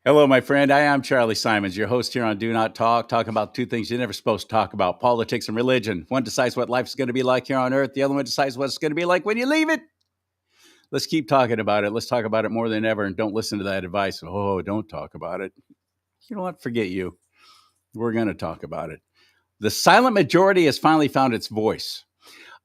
Hello, my friend. I am CharLee Simons, your host here on Do Not Talk, talking about two things you're never supposed to talk about: politics and religion. One decides what life's going to be like here on earth. The other one decides what it's going to be like when you leave it. Let's keep talking about it. Let's talk about it more than ever, and don't listen to that advice. Oh, don't talk about it. You know what? Forget you. We're going to talk about it. The silent majority has finally found its voice.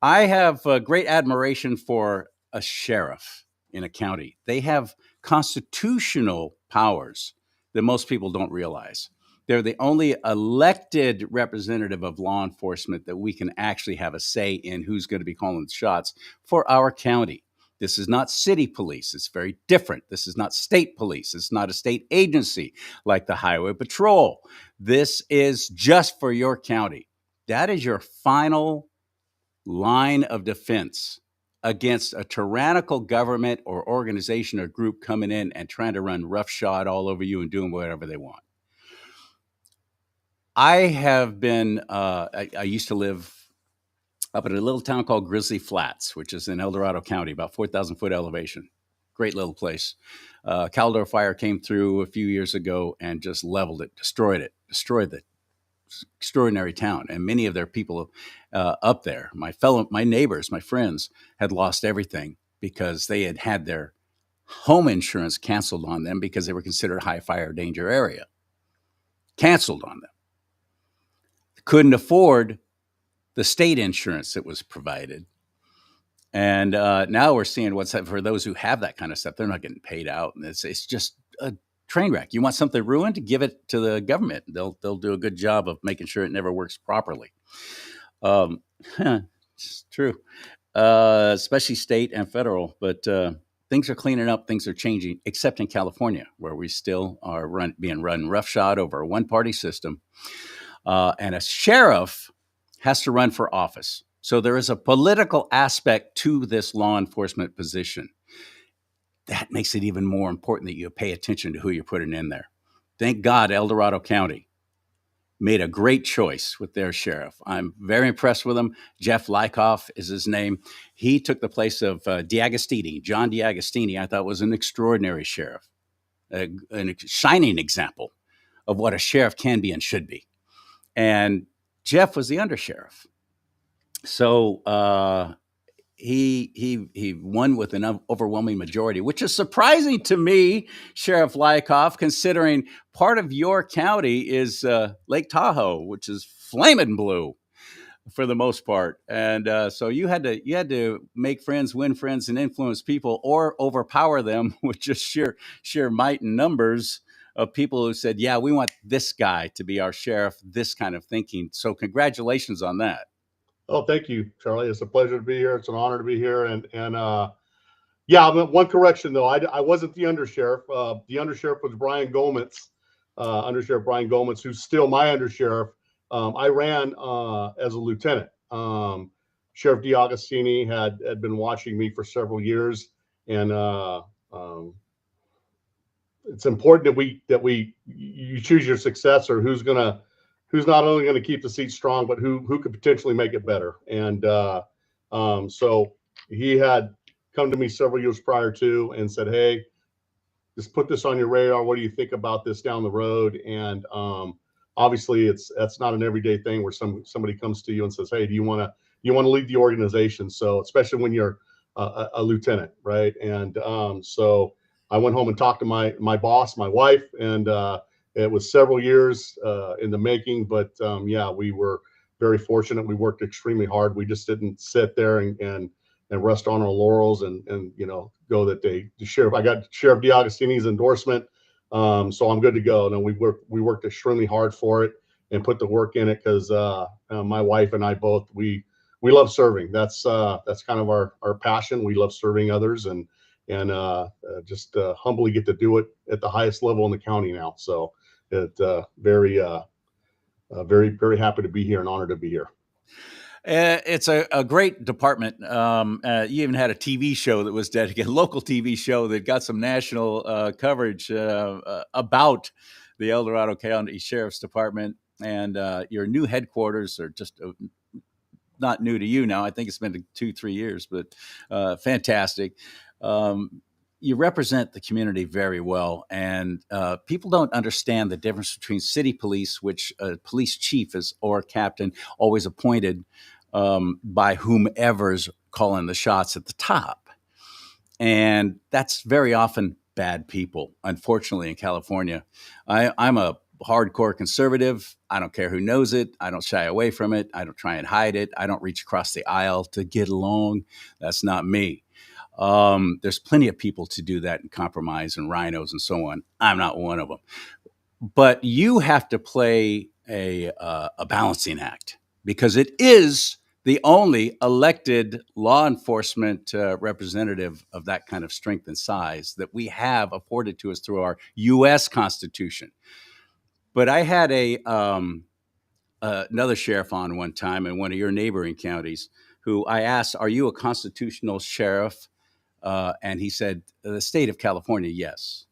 I have great admiration for a sheriff in a county. They have constitutional powers that most people don't realize. They're the only elected representative of law enforcement that we can actually have a say in who's going to be calling the shots for our county. This is not city police. It's very different. This is not state police. It's not a state agency like the Highway Patrol. This is just for your county. That is your final line of defense against a tyrannical government or organization or group coming in and trying to run roughshod all over you and doing whatever they want. I have been, I used to live up in a little town called Grizzly Flats, which is in El Dorado County, about 4,000 foot elevation. Great little place. Caldor fire came through a few years ago and just leveled it, destroyed the extraordinary town. And many of their people up there, my neighbors, my friends, had lost everything because they had their home insurance canceled on them because they were considered a high fire danger area. Canceled on them. Couldn't afford the state insurance that was provided. And now we're seeing what's for those who have that kind of stuff. They're not getting paid out. And it's just a train wreck. You want something ruined? Give it to the government. They'll do a good job of making sure it never works properly. It's true, especially state and federal. But things are cleaning up. Things are changing, except in California, where we still are being run roughshod over a one-party system. And a sheriff has to run for office. So there is a political aspect to this law enforcement position. That makes it even more important that you pay attention to who you're putting in there. Thank God El Dorado County made a great choice with their sheriff. I'm very impressed with him. Jeff Lykoff is his name. He took the place of D'Agostini. John D'Agostini, I thought, was an extraordinary sheriff, a shining example of what a sheriff can be and should be. And Jeff was the undersheriff. So he won with an overwhelming majority, which is surprising to me, Sheriff Lykoff, considering part of your county is Lake Tahoe, which is flaming blue for the most part. And so you had to make friends, win friends, and influence people, or overpower them with just sheer might and numbers of people who said, yeah, we want this guy to be our sheriff, this kind of thinking. So congratulations on that. Oh, thank you, CharLee. It's a pleasure to be here. It's an honor to be here. And yeah, one correction though, I wasn't the undersheriff. The undersheriff was Brian Gomez, Undersheriff Brian Gomez, who's still my undersheriff. I ran as a lieutenant. Sheriff D'Agostini had been watching me for several years, and it's important that you choose your successor, who's not only going to keep the seat strong, but who could potentially make it better. And so he had come to me several years prior to and said, hey, just put this on your radar. What do you think about this down the road? And obviously that's not an everyday thing where somebody comes to you and says, hey, do you want to lead the organization? So especially when you're a lieutenant, right? And so I went home and talked to my boss, my wife, and it was several years in the making, but yeah, we were very fortunate. We worked extremely hard. We just didn't sit there and rest on our laurels and go that the sheriff. I got Sheriff D'Agostini's endorsement, so I'm good to go. No, we worked extremely hard for it and put the work in it because my wife and I both we love serving. That's kind of our passion. We love serving others and just humbly get to do it at the highest level in the county now. So very very happy to be here and honored to be here. It's a great department. You even had a TV show that was dedicated, local TV show that got some national coverage about the El Dorado County Sheriff's Department. And your new headquarters are just not new to you now. I think it's been 2-3 years, but fantastic. you represent the community very well, and people don't understand the difference between city police, which a police chief is or captain always appointed by whomever's calling the shots at the top, and that's very often bad people. Unfortunately, in California, I'm a hardcore conservative. I don't care who knows it. I don't shy away from it. I don't try and hide it. I don't reach across the aisle to get along. That's not me. There's plenty of people to do that and compromise and rhinos and so on. I'm not one of them. But you have to play a balancing act because it is the only elected law enforcement representative of that kind of strength and size that we have afforded to us through our U.S. Constitution. But I had another sheriff on one time in one of your neighboring counties who I asked, "Are you a constitutional sheriff?" And he said, "The state of California, yes."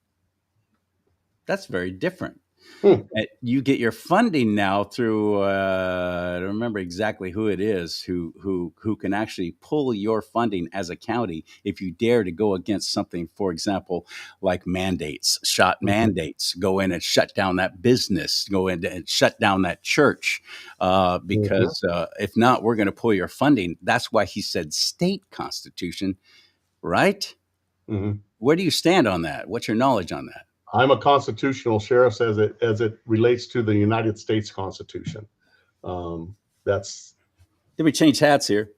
That's very different. Hmm. You get your funding now through I don't remember exactly who it is who can actually pull your funding as a county if you dare to go against something, for example, like mandates, shot mandates, go in and shut down that business, go in and shut down that church, because if not, we're going to pull your funding. That's why he said state constitution, right? Mm-hmm. Where do you stand on that? What's your knowledge on that? I'm a constitutional sheriff as it relates to the United States Constitution. That's. Did we change hats here?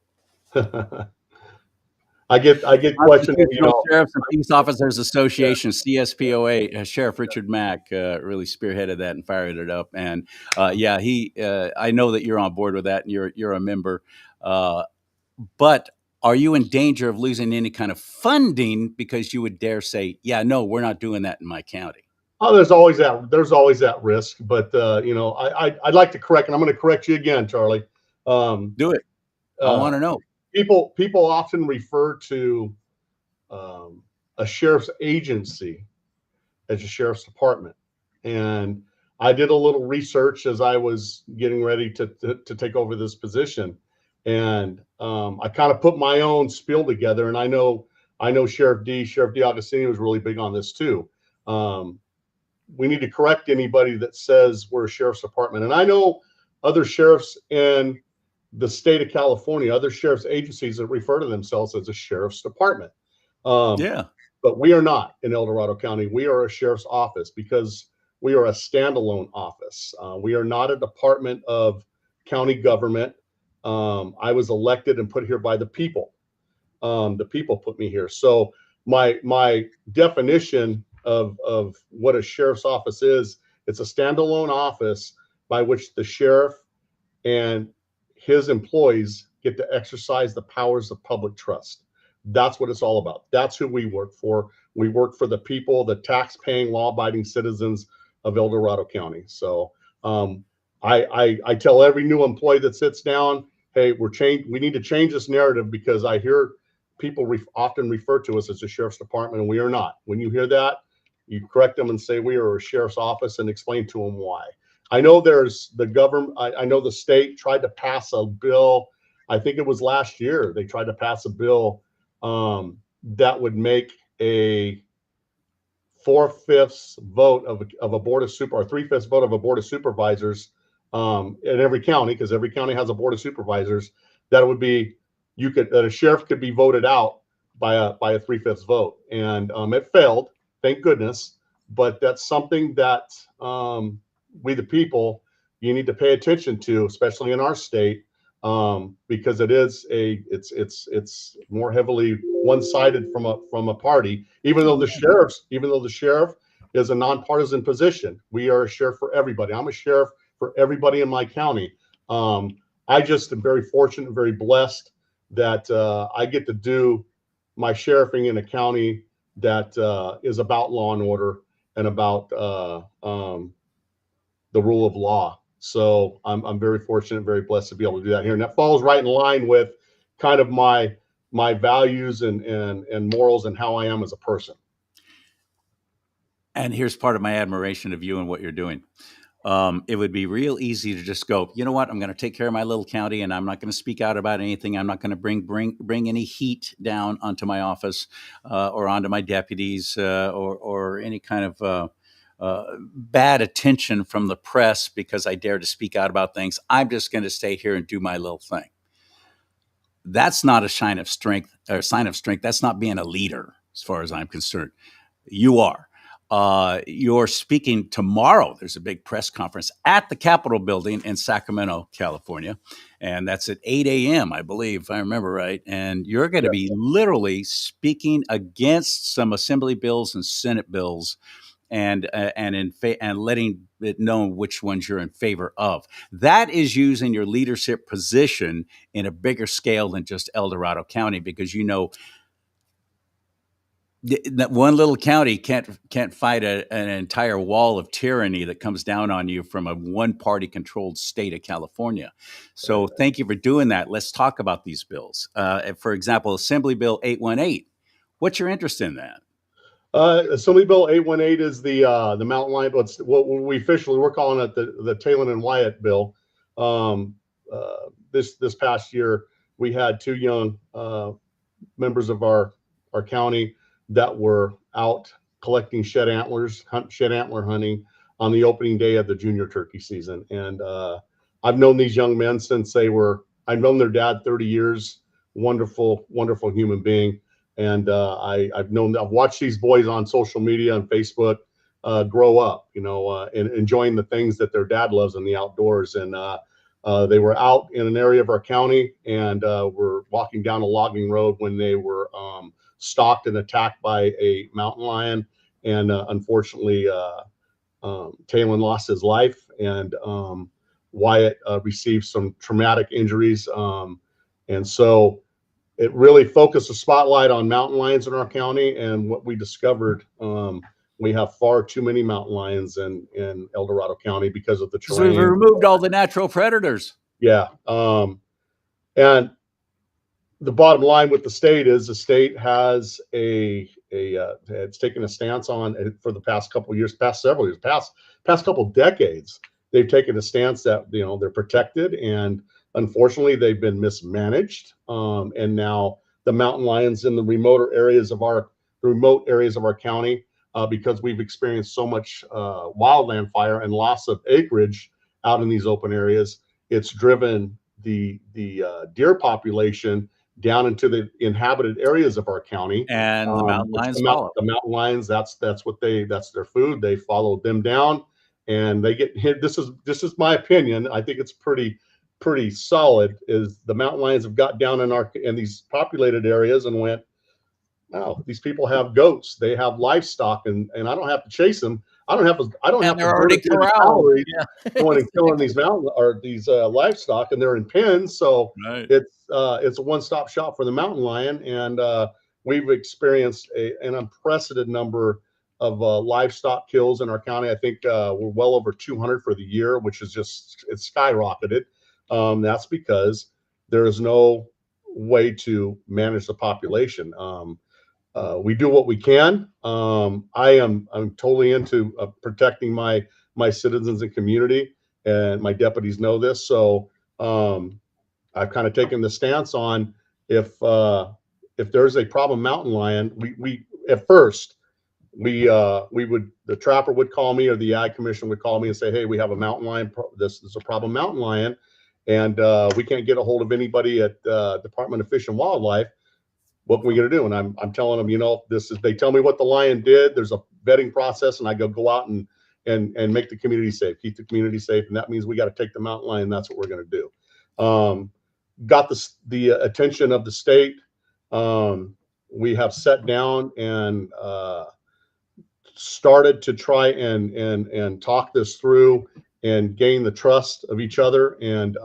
I get questioned. Constitutional Sheriffs and Peace Officers Association, CSPOA. Sheriff Richard Mack really spearheaded that and fired it up. And I know that you're on board with that, and you're a member. But are you in danger of losing any kind of funding because you would dare say, "Yeah, no, we're not doing that in my county"? Oh, there's always that risk, but I'd like to correct, and I'm going to correct you again, Charlie. Do it. I want to know. People often refer to a sheriff's agency as a sheriff's department, and I did a little research as I was getting ready to take over this position, and I kind of put my own spiel together. And I know Sheriff D'Agostini was really big on this too. We need to correct anybody that says we're a sheriff's department. And I know other sheriffs in the state of California, other sheriff's agencies that refer to themselves as a sheriff's department. But we are not in El Dorado County. We are a sheriff's office because we are a standalone office. We are not a department of county government. I was elected and put here by the people. The people put me here. So my definition of what a sheriff's office is, it's a standalone office by which the sheriff and his employees get to exercise the powers of public trust. That's what it's all about. That's who we work for. We work for the people, the tax-paying, law-abiding citizens of El Dorado County. So I tell every new employee that sits down, hey, we need to change this narrative because I hear people often refer to us as a sheriff's department, and we are not. When you hear that, you correct them and say we are a sheriff's office and explain to them why. I know there's the government. I know the state tried to pass a bill. I think it was last year. They tried to pass a bill that would make a 4/5 vote of a board of or 3/5 vote of a board of supervisors in every county, because every county has a board of supervisors. That would be that a sheriff could be voted out by a 3/5 vote, and it failed. Thank goodness. But that's something that we, the people, you need to pay attention to, especially in our state, because it's more heavily one-sided from a party. Even though the sheriff is a nonpartisan position, we are a sheriff for everybody. I'm a sheriff for everybody in my county. I just am very fortunate and very blessed that I get to do my sheriffing in a county that is about law and order and about the rule of law. So I'm very fortunate, very blessed to be able to do that here, and that falls right in line with kind of my values and morals and how I am as a person. And here's part of my admiration of you and what you're doing. it would be real easy to just go, you know what, I'm going to take care of my little county, and I'm not going to speak out about anything. I'm not going to bring any heat down onto my office or onto my deputies or any kind of bad attention from the press because I dare to speak out about things. I'm just going to stay here and do my little thing. That's not a sign of strength. That's not being a leader, as far as I'm concerned. You are. You're speaking tomorrow. There's a big press conference at the Capitol building in Sacramento, California. And that's at 8 a.m., I believe, if I remember right. And you're going to be literally speaking against some Assembly bills and Senate bills and letting it known which ones you're in favor of. That is using your leadership position in a bigger scale than just El Dorado County, because that one little county can't fight an entire wall of tyranny that comes down on you from a one-party controlled state of California. So thank you for doing that. Let's talk about these bills. For example, Assembly Bill 818. What's your interest in that? Assembly Bill 818 is the Mountain Lion. What we're calling it the Talon and Wyatt bill. This past year, we had two young members of our county that were out collecting shed antler hunting on the opening day of the junior turkey season. And I've known these young men since I've known their dad 30 years. Wonderful, wonderful human being. And I've watched these boys on social media and Facebook grow up, and enjoying the things that their dad loves in the outdoors. And they were out in an area of our county and were walking down a logging road when they were stalked and attacked by a mountain lion. And unfortunately, Talon lost his life, and Wyatt received some traumatic injuries. And so it really focused a spotlight on mountain lions in our county. And what we discovered, we have far too many mountain lions in El Dorado County because of the terrain. So we've removed all the natural predators. Yeah. And the bottom line with the state is the state has it's taken a stance on it for the past couple of years, past couple decades. They've taken a stance that, they're protected, and unfortunately they've been mismanaged. And now the mountain lions in the remote areas of our county, because we've experienced so much wildland fire and loss of acreage out in these open areas, it's driven the deer population down into the inhabited areas of our county. And the mountain lions the mountain lions, that's their food. They follow them down and they get hit. This is my opinion. I think it's pretty solid. Is the mountain lions have got down in these populated areas and went, wow, these people have goats, they have livestock, and I don't have to chase them. I don't have to already calories going and killing these livestock, and they're in pens. So it's a one-stop shop for the mountain lion. And we've experienced an unprecedented number of livestock kills in our county. I think we're well over 200 for the year, which is it's skyrocketed. That's because there is no way to manage the population. We do what we can. I'm totally into protecting my citizens and community, and my deputies know this. So I've kind of taken the stance on if there's a problem mountain lion, we at first the trapper would call me, or the ag commission would call me and say, hey, we have a mountain lion. This is a problem mountain lion, and we can't get a hold of anybody at Department of Fish and Wildlife. What are we going to do? And I'm telling them, they tell me what the lion did. There's a vetting process, and I go out and make the community safe, keep the community safe. And that means we got to take the mountain lion. That's what we're going to do. Got the attention of the state. We have sat down and started to try and talk this through and gain the trust of each other. And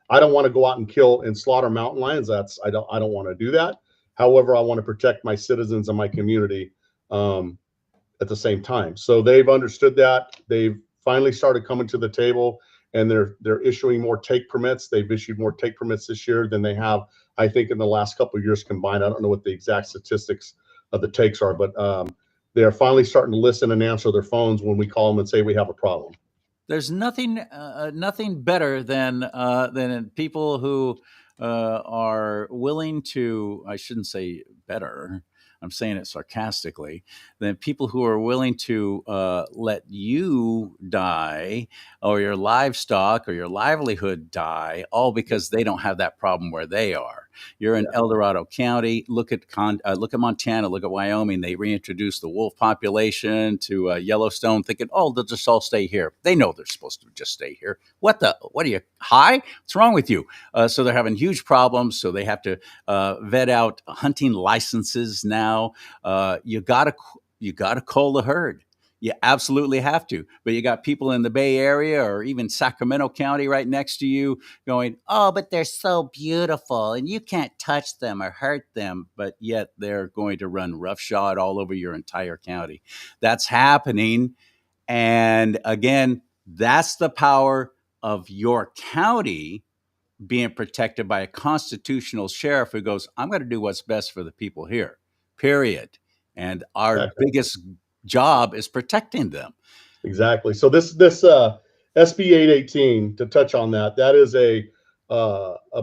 I don't want to go out and kill and slaughter mountain lions. I don't want to do that. However, I want to protect my citizens and my community at the same time. So they've understood that. They've finally started coming to the table, and they're issuing more take permits. They've issued more take permits this year than they have, I think, in the last couple of years combined. I don't know what the exact statistics of the takes are, but they are finally starting to listen and answer their phones when we call them and say we have a problem. There's nothing better than people who are willing to. I shouldn't say better. I'm saying it sarcastically. Than people who are willing to let you die, or your livestock or your livelihood die, all because they don't have that problem where they are. You're in Yeah, El Dorado County. Look at Montana. Look at Wyoming. They reintroduced the wolf population to Yellowstone, thinking, "Oh, they'll just all stay here." They know they're supposed to just stay here. What the? What are you high? What's wrong with you? So they're having huge problems. So they have to vet out hunting licenses now. You gotta cull the herd. You absolutely have to. But you got people in the Bay Area or even Sacramento County right next to you going, "Oh, but they're so beautiful and you can't touch them or hurt them." But yet they're going to run roughshod all over your entire county. That's happening. And again, that's the power of your county being protected by a constitutional sheriff who goes, "I'm going to do what's best for the people here, period." And our exactly. biggest job is protecting them. Exactly. So this SB 818, to touch on that, that is a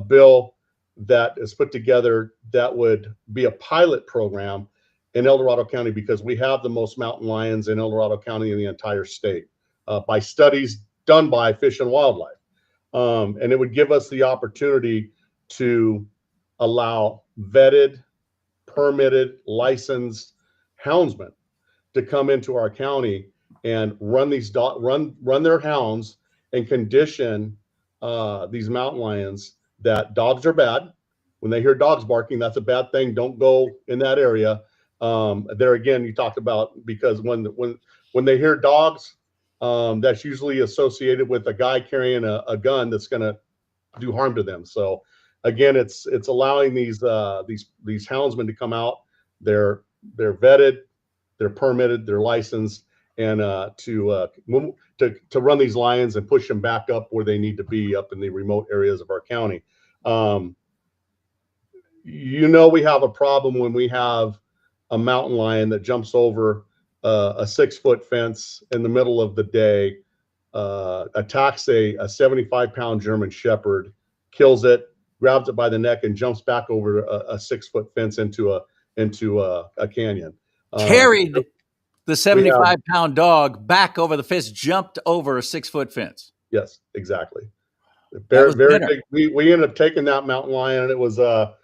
bill that is put together that would be a pilot program in El Dorado County, because we have the most mountain lions in El Dorado County in the entire state, by studies done by Fish and Wildlife. And it would give us the opportunity to allow vetted, permitted, licensed houndsmen to come into our county and run their hounds and condition these mountain lions. That dogs are bad. When they hear dogs barking, that's a bad thing. Don't go in that area. There again, you talk about, because when they hear dogs, that's usually associated with a guy carrying a gun that's going to do harm to them. So again, it's allowing these houndsmen to come out. They're vetted, they're permitted, they're licensed, and to run these lions and push them back up where they need to be, up in the remote areas of our county. We have a problem when we have a mountain lion that jumps over a 6-foot fence in the middle of the day, attacks a 75-pound German Shepherd, kills it, grabs it by the neck, and jumps back over a 6-foot fence into a canyon. Carried the We have 75-pound dog back over the fence, jumped over a 6-foot fence. Yes, exactly. That Very was very dinner. big. We ended up taking that mountain lion, and it was a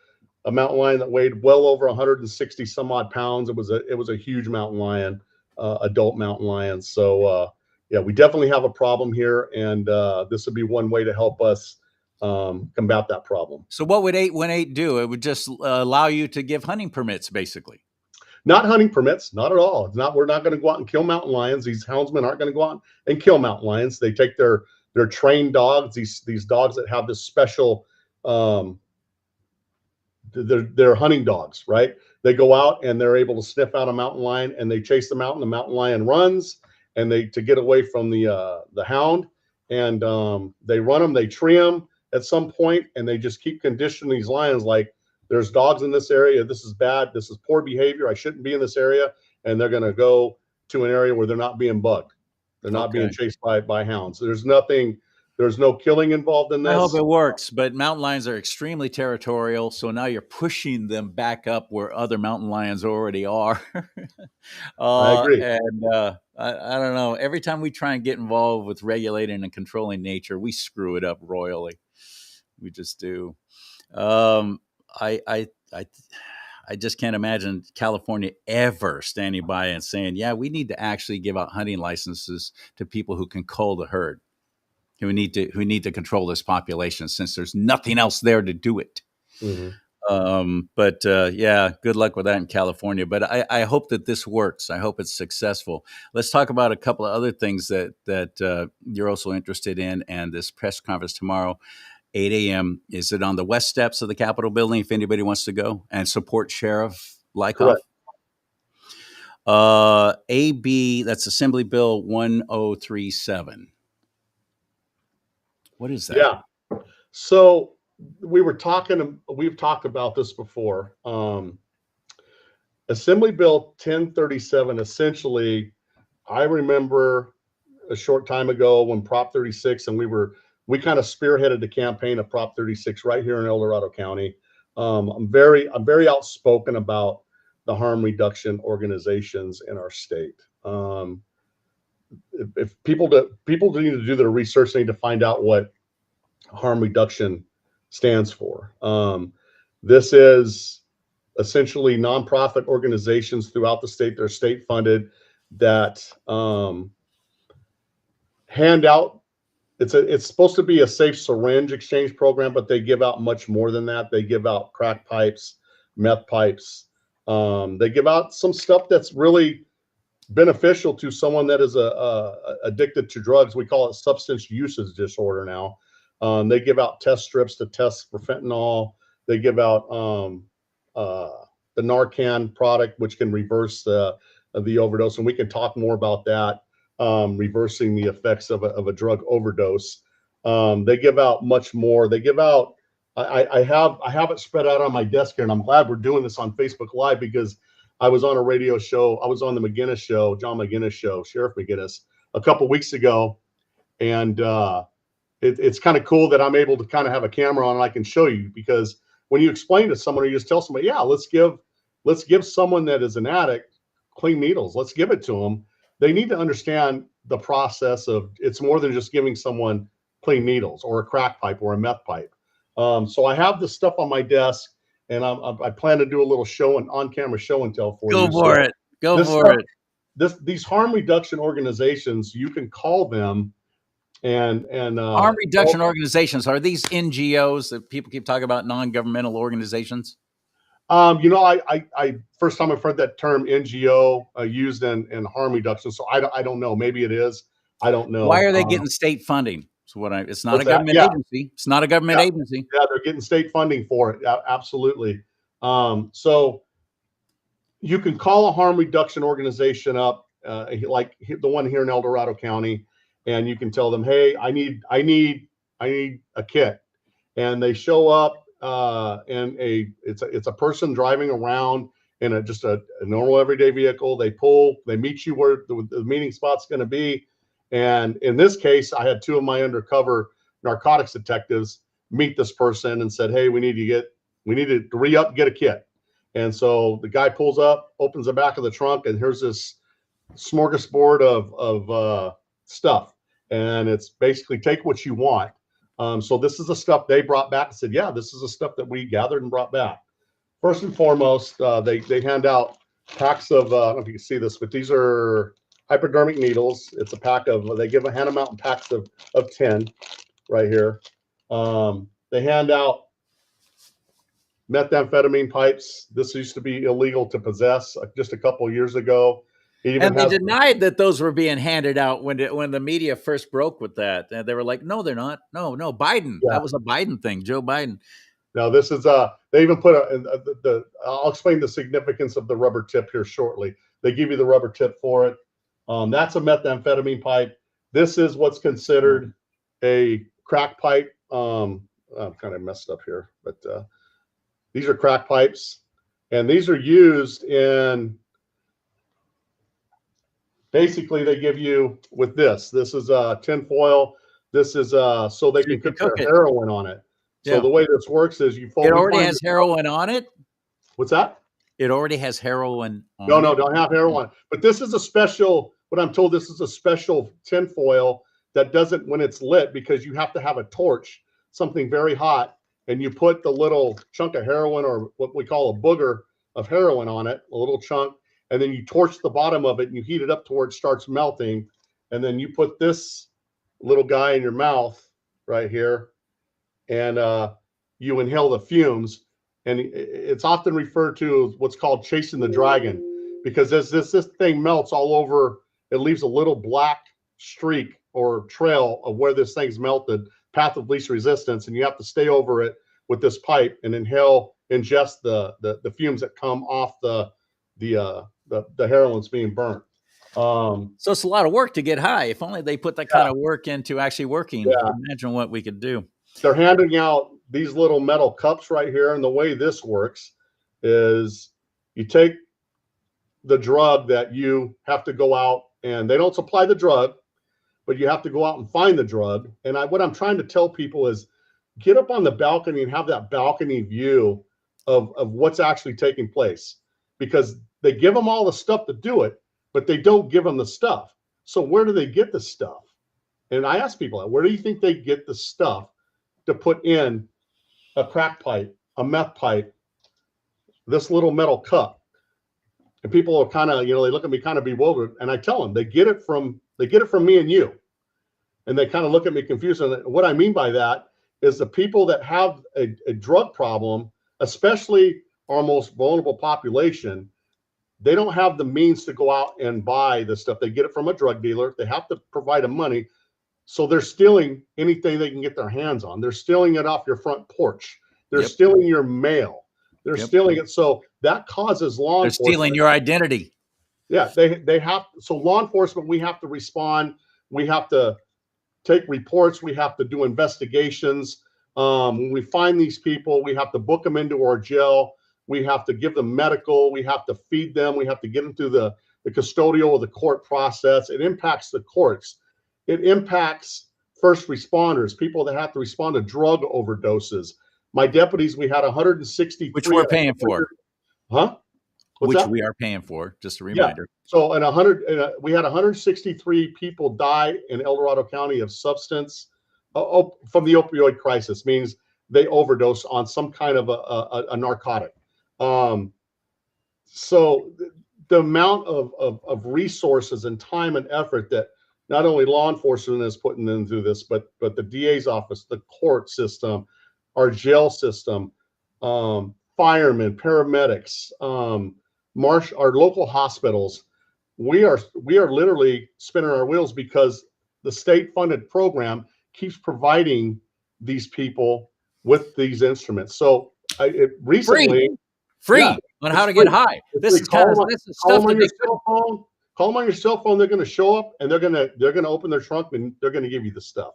mountain lion that weighed well over 160 some odd pounds. It was a huge mountain lion, adult mountain lion. So yeah, we definitely have a problem here, and this would be one way to help us combat that problem. So what would 818 do? It would just allow you to give hunting permits, basically. Not hunting permits, not at all. It's not. We're not going to go out and kill mountain lions. These houndsmen aren't going to go out and kill mountain lions. They take their trained dogs. These dogs that have this special. They're hunting dogs, right? They go out and they're able to sniff out a mountain lion, and they chase the mountain lion runs, and they to get away from the hound, and they run them, they tree them at some point, and they just keep conditioning these lions like, there's dogs in this area, this is bad, this is poor behavior, I shouldn't be in this area, and they're going to go to an area where they're not being bugged, they're not being Okay. chased by hounds. There's no killing involved in I hope this. it works, but mountain lions are extremely territorial, so now you're pushing them back up where other mountain lions already are. I agree. I don't know. Every time we try and get involved with regulating and controlling nature, we screw it up royally. We just do. Um, I, I, I, I just can't imagine California ever standing by and saying, "Yeah, we need to actually give out hunting licenses to people who can cull the herd, who need to control this population, since there's nothing else there to do it." Mhm. But yeah, good luck with that in California. But I hope that this works. I hope it's successful. Let's talk about a couple of other things that you're also interested in, and this press conference tomorrow, 8 a.m. Is it on the west steps of the Capitol building? If anybody wants to go and support Sheriff Lykoff. Correct. AB, that's Assembly Bill 1037. What is that? Yeah. So we've talked about this before. Assembly Bill 1037, essentially, I remember a short time ago when Prop 36, and we kind of spearheaded the campaign of Prop 36 right here in El Dorado County. I'm very outspoken about the harm reduction organizations in our state. If people need to do their research, they need to find out what harm reduction stands for. This is essentially nonprofit organizations throughout the state. They're state funded that hand out. It's supposed to be a safe syringe exchange program, but they give out much more than that. They give out crack pipes, meth pipes. They give out some stuff that's really beneficial to someone that is addicted to drugs. We call it substance usage disorder now. They give out test strips to test for fentanyl. They give out the Narcan product, which can reverse the overdose, and we can talk more about that. Reversing the effects of a drug overdose. They give out much more. They give out. I have it spread out on my desk here, and I'm glad we're doing this on Facebook Live because I was on a radio show. I was on the McGinnis show, John McGinnis show, Sheriff McGinnis, a couple of weeks ago, and it's kind of cool that I'm able to kind of have a camera on and I can show you, because when you explain to someone or you just tell somebody, yeah, let's give someone that is an addict clean needles. Let's give it to them. They need to understand the process of it's more than just giving someone clean needles or a crack pipe or a meth pipe. So I have this stuff on my desk, and I plan to do a little on-camera show and tell for you. Go for it. Go for it. These harm reduction organizations, you can call them and harm reduction organizations. Are these NGOs that people keep talking about, non-governmental organizations? I first time I've heard that term NGO used in harm reduction. So I don't know. Maybe it is. I don't know. Why are they getting state funding? So it's not a government agency. It's not a government agency. Yeah, they're getting state funding for it. Absolutely. So you can call a harm reduction organization up, like the one here in El Dorado County, and you can tell them, hey, I need a kit, and they show up. And it's a person driving around in just a normal everyday vehicle. They meet you where the meeting spot's going to be. And in this case, I had two of my undercover narcotics detectives meet this person and said, hey, we need to re-up, get a kit. And so the guy pulls up, opens the back of the trunk, and here's this smorgasbord of stuff. And it's basically take what you want. So this is the stuff they brought back and said, yeah, this is the stuff that we gathered and brought back. First and foremost, they hand out packs of, I don't know if you can see this, but these are hypodermic needles. It's a pack of, hand them out in packs of 10 right here. They hand out methamphetamine pipes. This used to be illegal to possess just a couple of years ago. And they denied that those were being handed out when the media first broke with that. And they were like, no, they're not. No, Biden. Yeah. That was a Biden thing, Joe Biden. Now, this is, they even put I'll explain the significance of the rubber tip here shortly. They give you the rubber tip for it. That's a methamphetamine pipe. This is what's considered a crack pipe. I'm kind of messed up here, but these are crack pipes. And these are used in, basically, they give you with this. This is tin foil. This is so they can cook their heroin on it. So the way this works is you fold. It already has heroin on it? What's that? It already has heroin on it? No, don't have heroin. But this is a special, what I'm told, this is a special tin foil that doesn't, when it's lit, because you have to have a torch, something very hot, and you put the little chunk of heroin, or what we call a booger of heroin on it, a little chunk, and then you torch the bottom of it and you heat it up to where it starts melting. And then you put this little guy in your mouth right here, and you inhale the fumes. And it's often referred to as what's called chasing the dragon, because as this thing melts all over, it leaves a little black streak or trail of where this thing's melted, path of least resistance. And you have to stay over it with this pipe and ingest the fumes that come off the heroin's being burnt. So it's a lot of work to get high. If only they put that kind of work into actually working. Yeah. Imagine what we could do. They're handing out these little metal cups right here. And the way this works is you take the drug that you have to go out, and they don't supply the drug, but you have to go out and find the drug. And what I'm trying to tell people is get up on the balcony and have that balcony view of what's actually taking place, because they give them all the stuff to do it, but they don't give them the stuff. So where do they get the stuff? And I ask people, where do you think they get the stuff to put in a crack pipe, a meth pipe, this little metal cup? And people are kind of, they look at me kind of bewildered, and I tell them they get it from me and you. And they kind of look at me confused. And what I mean by that is the people that have a drug problem, especially our most vulnerable population, they don't have the means to go out and buy the stuff. They get it from a drug dealer. They have to provide them money. So they're stealing anything they can get their hands on. They're stealing it off your front porch. They're stealing your mail. They're stealing it. So that causes law enforcement. They're stealing your identity. Yeah, they have. So law enforcement, we have to respond. We have to take reports. We have to do investigations. When we find these people, we have to book them into our jail. We have to give them medical. We have to feed them. We have to get them through the custodial or the court process. It impacts the courts. It impacts first responders, people that have to respond to drug overdoses. My deputies, we had 163. Which we're paying for. Huh? Which we are paying for, just a reminder. Yeah. So we had 163 people die in El Dorado County of substance from the opioid crisis, means they overdose on some kind of a narcotic. So the amount of resources and time and effort that not only law enforcement is putting into this, but the DA's office, the court system, our jail system, firemen, paramedics, our local hospitals, we are literally spinning our wheels because the state-funded program keeps providing these people with these instruments. So recently, free on how to get high. This is stuff that they couldn't. Call them on your cell phone. They're going to show up and they're going to open their trunk and they're going to give you the stuff.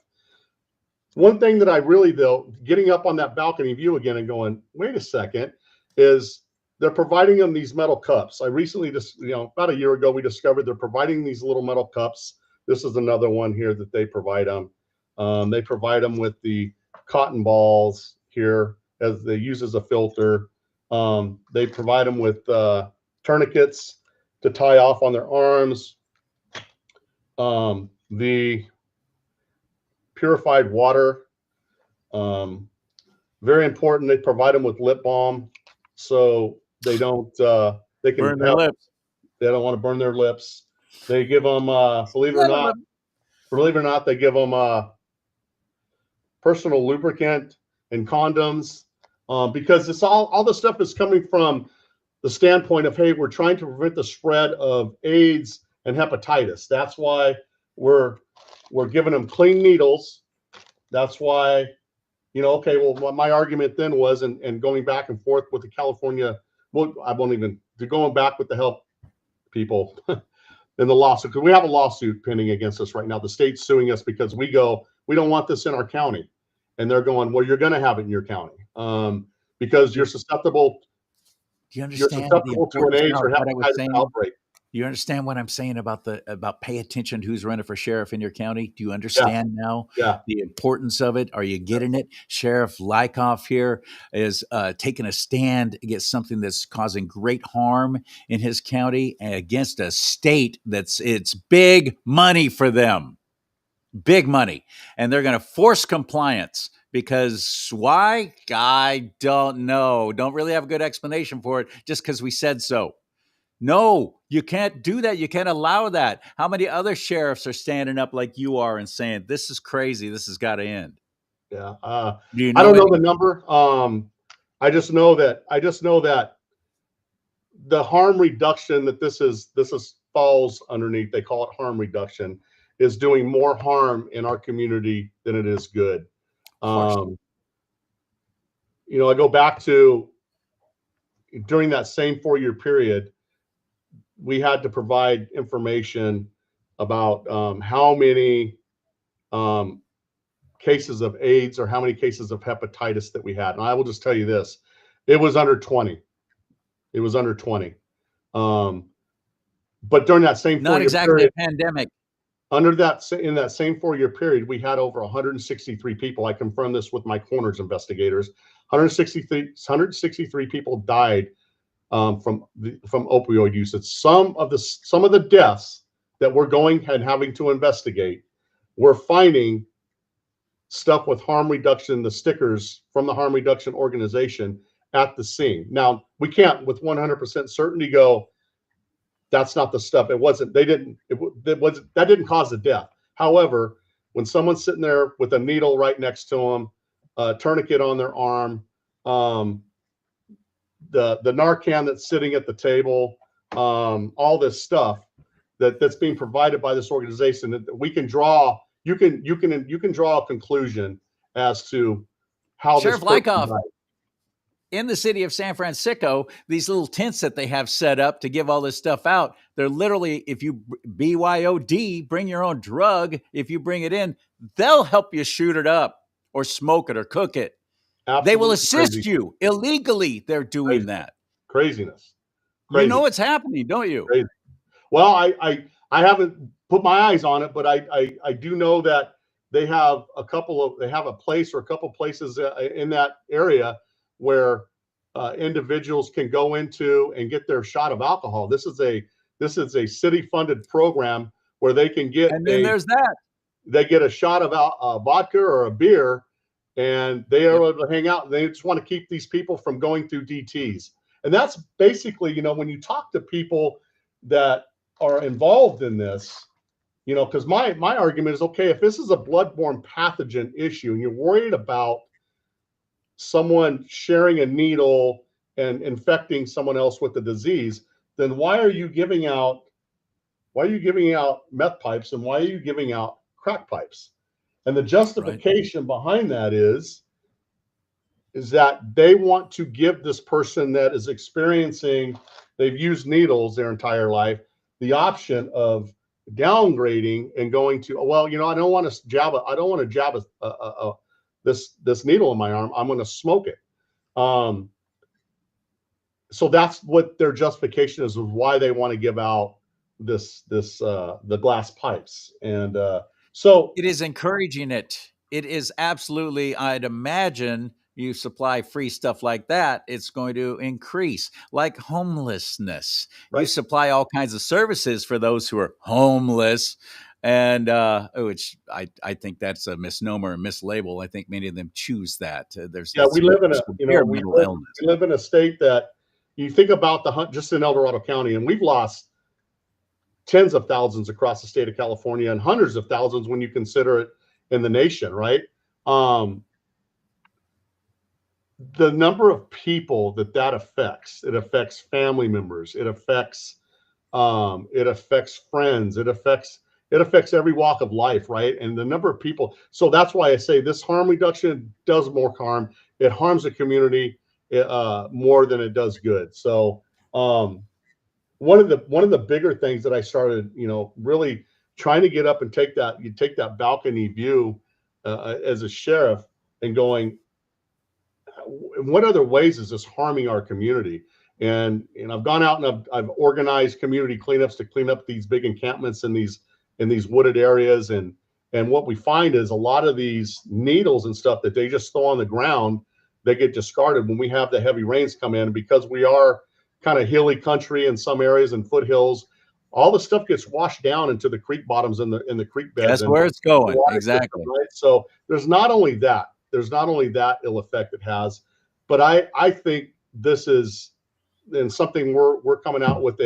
One thing that I really, though, getting up on that balcony view again and going, wait a second, is they're providing them these metal cups. I recently just, about a year ago, we discovered they're providing these little metal cups. This is another one here that they provide them. They provide them with the cotton balls here as they use as a filter. They provide them with tourniquets to tie off on their arms. The purified water, very important. They provide them with lip balm, so they don't they can burn their lips. They don't want to burn their lips. They give them, believe it or not, they give them personal lubricant and condoms, because it's all the stuff is coming from the standpoint of, hey, we're trying to prevent the spread of AIDS and hepatitis. That's why we're giving them clean needles. That's why, okay, well, what my argument then was, and going back and forth with the California, well, I won't even, going back with the health people in the lawsuit, because we have a lawsuit pending against us right now. The state's suing us because we don't want this in our county. And they're going, well, you're going to have it in your county because you're susceptible. Do you understand to an AIDS or hepatitis outbreak. Do you understand what I'm saying about pay attention to who's running for sheriff in your county? Do you understand now the importance of it? Are you getting it? Sheriff Lykoff here is taking a stand against something that's causing great harm in his county and against a state it's big money for them. Big money. And they're going to force compliance. Because why? I don't know. Don't really have a good explanation for it, just because we said so. No, you can't do that. You can't allow that. How many other sheriffs are standing up like you are and saying, this is crazy, this has got to end? Yeah. I don't know the number. I just know that the harm reduction that this is falls underneath, they call it harm reduction, is doing more harm in our community than it is good. I go back to during that same 4-year period, we had to provide information about how many cases of AIDS or how many cases of hepatitis that we had. And I will just tell you this, it was under 20. It was under 20. But during that same 4-year not exactly period, a pandemic. Under that, in that same 4-year period, we had over 163 people. I confirmed this with my Corners investigators. 163 people died from opioid usage. Some of the deaths that we're going and having to investigate, we're finding stuff with harm reduction, the stickers from the harm reduction organization at the scene. Now, we can't with 100% certainty go, that's not the stuff. It wasn't, that didn't cause the death. However, when someone's sitting there with a needle right next to them, a tourniquet on their arm, the Narcan that's sitting at the table, all this stuff that's being provided by this organization, that we can draw, you can draw a conclusion as to how Sheriff this person Lykoff, died. in the city of San Francisco, these little tents that they have set up to give all this stuff out, they're literally, if you BYOD, bring your own drug, if you bring it in, they'll help you shoot it up or smoke it or cook it. Absolutely. They will assist you illegally. They're doing that. Craziness. You know what's happening, don't you? Crazy. Well, I haven't put my eyes on it, but I do know that they have a place or a couple places in that area where individuals can go into and get their shot of alcohol. This is a city-funded program where they can get, and then there's that. They get a shot of vodka or a beer, and they are able to hang out. They just want to keep these people from going through DTs. And that's basically, when you talk to people that are involved in this, because my argument is, okay, if this is a bloodborne pathogen issue and you're worried about someone sharing a needle and infecting someone else with the disease, then why are you giving out meth pipes, and why are you giving out crack pipes? And the justification behind that is that they want to give this person that is experiencing, they've used needles their entire life, the option of downgrading and going to, well, I don't want to jab this needle in my arm. I'm going to smoke it. So that's what their justification is of why they want to give out the glass pipes. And so it is encouraging it. It is absolutely, I'd imagine, you supply free stuff like that, it's going to increase, like homelessness. Right. You supply all kinds of services for those who are homeless. And which I think that's a misnomer, a mislabel. I think many of them choose that. We live in a state that you think about just in El Dorado County, and we've lost tens of thousands across the state of California and hundreds of thousands when you consider it in the nation, right? The number of people that affects, it affects family members, it affects friends, it affects every walk of life, right? And the number of people. So that's why I say this harm reduction does more harm. It harms the community more than it does good. So one of the bigger things that I started, really trying to get up and take that balcony view as a sheriff and going, what other ways is this harming our community? And I've gone out and I've organized community cleanups to clean up these big encampments in these wooded areas. And what we find is a lot of these needles and stuff that they just throw on the ground, they get discarded when we have the heavy rains come in. Because we are kind of hilly country in some areas and foothills, all the stuff gets washed down into the creek bottoms in the creek beds. That's where it's going. Exactly. System, right? So there's not only that ill effect it has, but I think this is, and something we're coming out with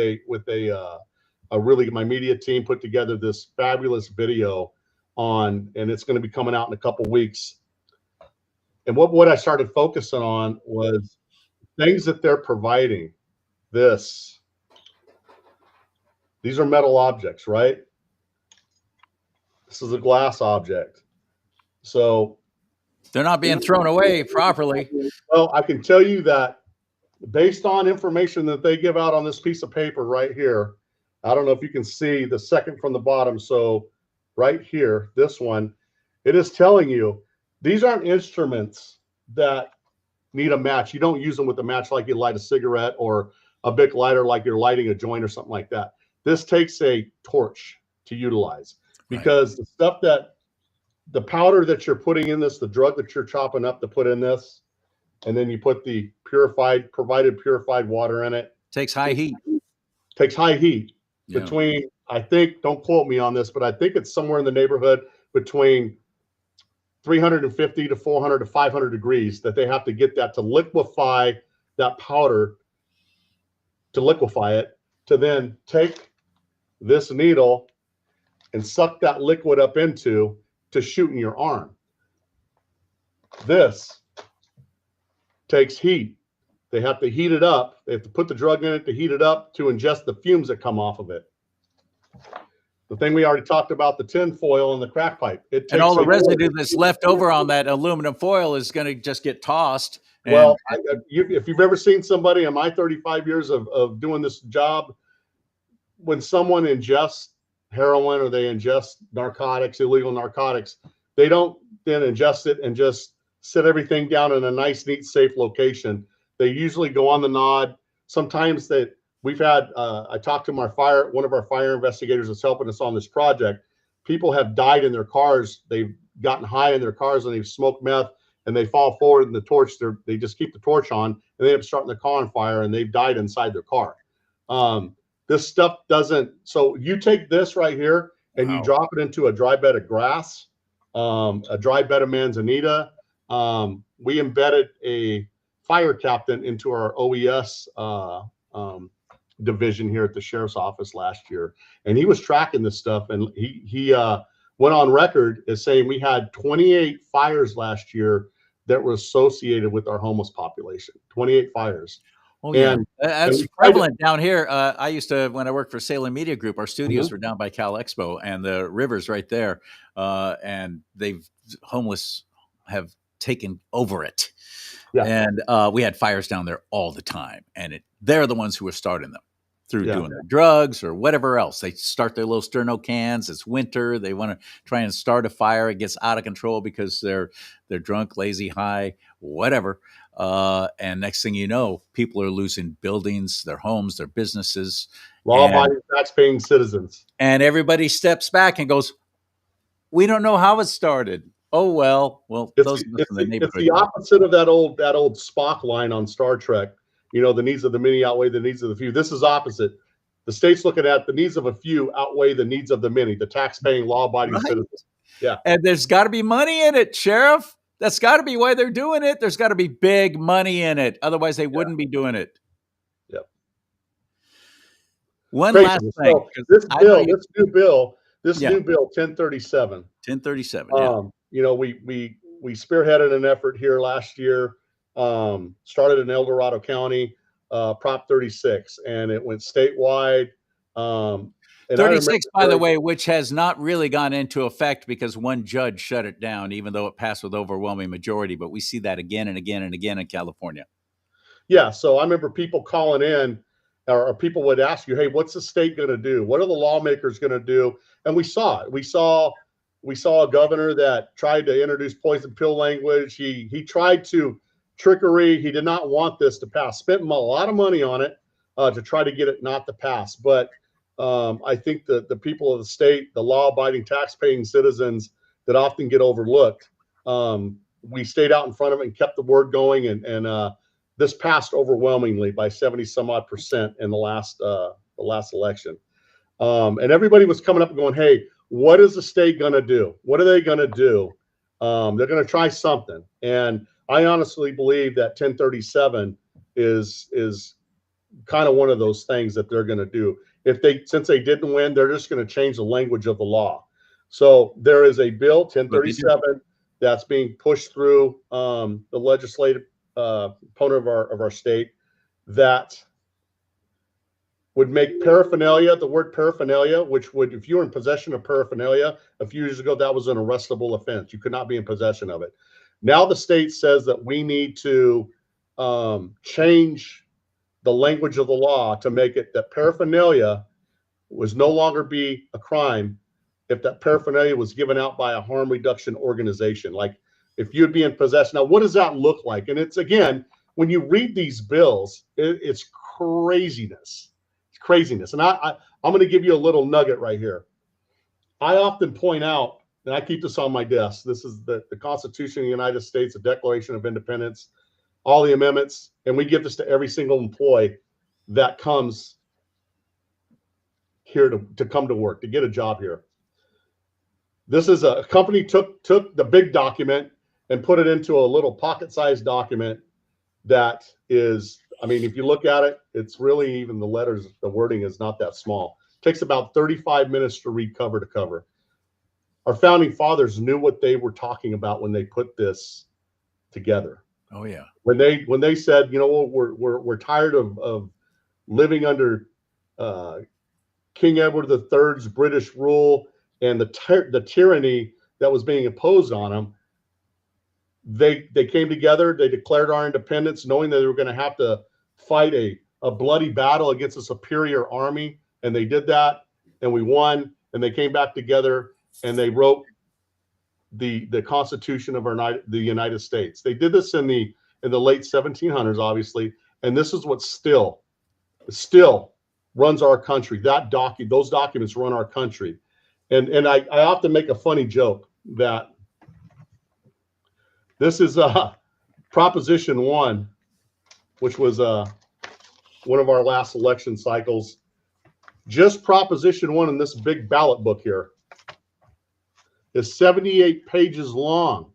my media team put together this fabulous video on, and it's going to be coming out in a couple weeks. And what I started focusing on was things that they're providing. These are metal objects, right? This is a glass object. So they're not being thrown away properly. Well, I can tell you that based on information that they give out on this piece of paper right here, I don't know if you can see the second from the bottom. So right here, this one, it is telling you these aren't instruments that need a match. You don't use them with a match like you light a cigarette or a Bic lighter like you're lighting a joint or something like that. This takes a torch to utilize. because the stuff the powder that you're putting in this, the drug that you're chopping up to put in this, and then you put the provided purified water in it. Takes high heat. Takes high heat Yeah. between, I think, don't quote me on this, but I think it's somewhere in the neighborhood between 350 to 400 to 500 degrees that they have to get that to liquefy that powder, to liquefy it, to then take this needle and suck that liquid up into to shoot in your arm. This takes heat. They have to heat it up. They have to put the drug in it to heat it up to ingest the fumes that come off of it. The thing we already talked about, the tin foil and the crack pipe. And all the residue that's left over on that aluminum foil is going to just get tossed. Well, if you've ever seen somebody in my 35 years of doing this job, when someone ingests heroin or they ingest narcotics, illegal narcotics, they don't then ingest it and just set everything down in a nice, neat, safe location. They usually go on the nod. Sometimes that we've had, I talked to one of our fire investigators that's helping us on this project. People have died in their cars. They've gotten high in their cars and they've smoked meth and they fall forward in the torch. They just keep the torch on and they end up starting the car on fire and they've died inside their car. This stuff doesn't, so you take this right here and you drop it into a dry bed of grass, a dry bed of manzanita. We embedded a fire captain into our OES division here at the sheriff's office last year, and he was tracking this stuff, and he went on record as saying we had 28 fires last year that were associated with our homeless population. 28 fires. Oh yeah, that's prevalent down here. I used to, when I worked for Salem Media Group, our studios were down by Cal Expo, and the river's right there, and homeless have taken over it. Yeah. And we had fires down there all the time, and they're the ones who were starting them through doing their drugs or whatever else. They start their little sterno cans. It's winter. They want to try and start a fire. It gets out of control because they're drunk, lazy, high, whatever. And next thing you know, people are losing buildings, their homes, their businesses. Law-abiding, tax-paying citizens. And everybody steps back and goes, "We don't know how it started." Oh well, it's the opposite of that old Spock line on Star Trek. You know, the needs of the many outweigh the needs of the few. This is opposite. The state's looking at the needs of a few outweigh the needs of the many. The tax-paying, law-abiding citizens. Yeah, and there's got to be money in it, Sheriff. That's got to be why they're doing it. There's got to be big money in it. Otherwise, they wouldn't be doing it. Yep. One last thing. So this new bill, 1037. 1037. Yeah. You know, we spearheaded an effort here last year. Started in El Dorado County, Prop 36, and it went statewide. 36, by the way, which has not really gone into effect because one judge shut it down, even though it passed with overwhelming majority. But we see that again and again and again in California. Yeah. So I remember people calling in, or people would ask you, "Hey, what's the state going to do? What are the lawmakers going to do?" And we saw it. We saw a governor that tried to introduce poison pill language. He tried to trickery. He did not want this to pass. Spent a lot of money on it to try to get it not to pass. But I think that the people of the state, the law-abiding, tax-paying citizens that often get overlooked, we stayed out in front of it and kept the word going. And this passed overwhelmingly by 70-some-odd% in the last election. And everybody was coming up and going, "Hey, what is the state going to do? What are they going to do?" They're going to try something. And I honestly believe that 1037 is kind of one of those things that they're going to do. Since they didn't win, they're just going to change the language of the law. So there is a bill 1037 that's being pushed through the legislative component of our state that would make paraphernalia, the word paraphernalia, which would, if you were in possession of paraphernalia a few years ago, that was an arrestable offense. You could not be in possession of it. Now the state says that we need to change the language of the law to make it that paraphernalia was no longer be a crime if that paraphernalia was given out by a harm reduction organization. Like if you'd be in possession. Now, what does that look like? And it's, again, when you read these bills, it's craziness. It's craziness. And I'm going to give you a little nugget right here. I often point out, and I keep this on my desk. This is the Constitution of the United States, the Declaration of Independence, all the amendments, and we give this to every single employee that comes here to come to work, to get a job here. This is a company took the big document and put it into a little pocket-sized document that is, I mean, if you look at it, it's really, even the letters, the wording is not that small. It takes about 35 minutes to read cover to cover. Our founding fathers knew what they were talking about when they put this together. Oh yeah. When they said, you know, we're tired of living under King Edward III's British rule and the tyranny that was being imposed on them, they came together. They declared our independence, knowing that they were going to have to fight a bloody battle against a superior army, and they did that, and we won. And they came back together and they wrote the Constitution of the United States. They did this in the late 1700s, obviously, and this is what still runs our country. Those documents run our country. And I often make a funny joke that this is Proposition 1, which was one of our last election cycles. Just Proposition 1 in this big ballot book here is 78 pages long.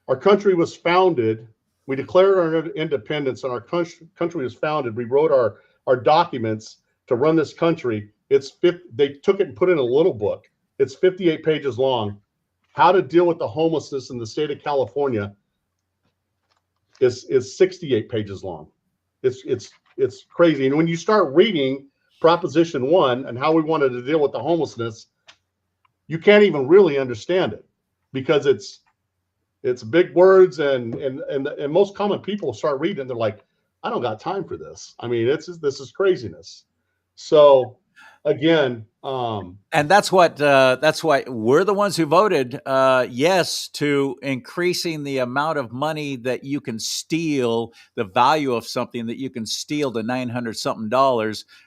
Our country was founded. We declared our independence, and our country was founded. We wrote our documents to run this country. They took it and put it in a little book. It's 58 pages long. How to deal with the homelessness in the state of California is 68 pages long. It's crazy. And when you start reading Proposition 1 and how we wanted to deal with the homelessness, you can't even really understand it, because it's big words, and most common people start reading and they're like, I don't got time for this. I mean, this is craziness. So again, and that's why we're the ones who voted yes to increasing the amount of money that you can steal, the value of something that you can steal to $900 something